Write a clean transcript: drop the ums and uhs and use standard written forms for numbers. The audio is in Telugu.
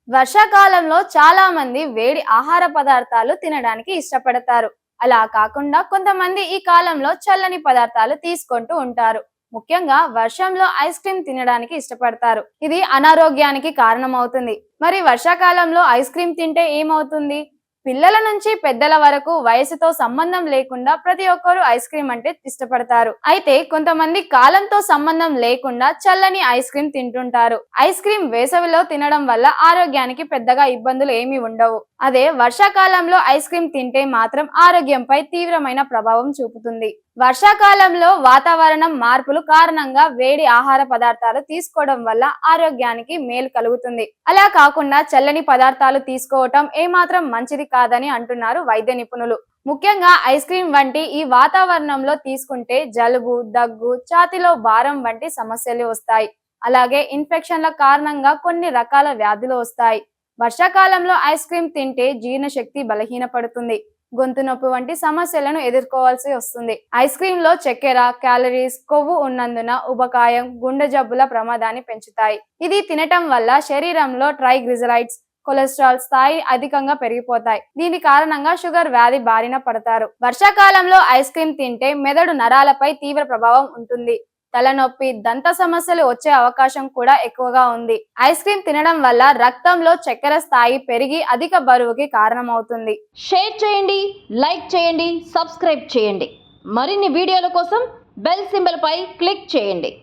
వర్షాకాలంలో చాలా మంది వేడి ఆహార పదార్థాలు తినడానికి ఇష్టపడతారు. అలా కాకుండా కొంతమంది ఈ కాలంలో చల్లని పదార్థాలు తీసుకుంటూ ఉంటారు. ముఖ్యంగా వర్షంలో ఐస్ క్రీమ్ తినడానికి ఇష్టపడతారు. ఇది అనారోగ్యానికి కారణమవుతుంది. మరి వర్షాకాలంలో ఐస్ క్రీమ్ తింటే ఏమవుతుంది? పిల్లల నుంచి పెద్దల వరకు వయసుతో సంబంధం లేకుండా ప్రతి ఒక్కరూ ఐస్ క్రీమ్ అంటే ఇష్టపడతారు. అయితే కొంతమంది కాలంతో సంబంధం లేకుండా చల్లని ఐస్ క్రీమ్ తింటుంటారు. ఐస్ క్రీమ్ వేసవిలో తినడం వల్ల ఆరోగ్యానికి పెద్దగా ఇబ్బందులు ఏమీ ఉండవు. అదే వర్షాకాలంలో ఐస్ క్రీమ్ తింటే మాత్రం ఆరోగ్యంపై తీవ్రమైన ప్రభావం చూపుతుంది. వర్షాకాలంలో వాతావరణం మార్పులు కారణంగా వేడి ఆహార పదార్థాలు తీసుకోవడం వల్ల ఆరోగ్యానికి మేలు కలుగుతుంది. అలా కాకుండా చల్లని పదార్థాలు తీసుకోవటం ఏమాత్రం మంచిది కాదని అంటున్నారు వైద్య నిపుణులు. ముఖ్యంగా ఐస్ క్రీమ్ వంటి ఈ వాతావరణంలో తీసుకుంటే జలుబు, దగ్గు, ఛాతీలో భారం వంటి సమస్యలు వస్తాయి. అలాగే ఇన్ఫెక్షన్ల కారణంగా కొన్ని రకాల వ్యాధులు వస్తాయి. వర్షాకాలంలో ఐస్ క్రీమ్ తింటే జీర్ణశక్తి బలహీనపడుతుంది, గొంతు నొప్పి వంటి సమస్యలను ఎదుర్కోవాల్సి వస్తుంది. ఐస్ క్రీమ్ లో చక్కెర, క్యాలరీస్, కొవ్వు ఉన్నందున ఉబకాయం, గుండె జబ్బుల ప్రమాదాన్ని పెంచుతాయి. ఇది తినటం వల్ల శరీరంలో ట్రైగ్లిజరైడ్స్, కొలెస్ట్రాల్ స్థాయి అధికంగా పెరిగిపోతాయి. దీని కారణంగా షుగర్ వ్యాధి బారిన పడతారు. వర్షాకాలంలో ఐస్ క్రీమ్ తింటే మెదడు నరాలపై తీవ్ర ప్రభావం ఉంటుంది. తలనొప్పి, దంత సమస్యలు వచ్చే అవకాశం కూడా ఎక్కువగా ఉంది. ఐస్ క్రీమ్ తినడం వల్ల రక్తంలో చక్కెర స్థాయి పెరిగి అధిక బరువుకి కారణమవుతుంది. షేర్ చేయండి, లైక్ చేయండి, సబ్స్క్రైబ్ చేయండి. మరిన్ని వీడియోల కోసం బెల్ సింబల్ పై క్లిక్ చేయండి.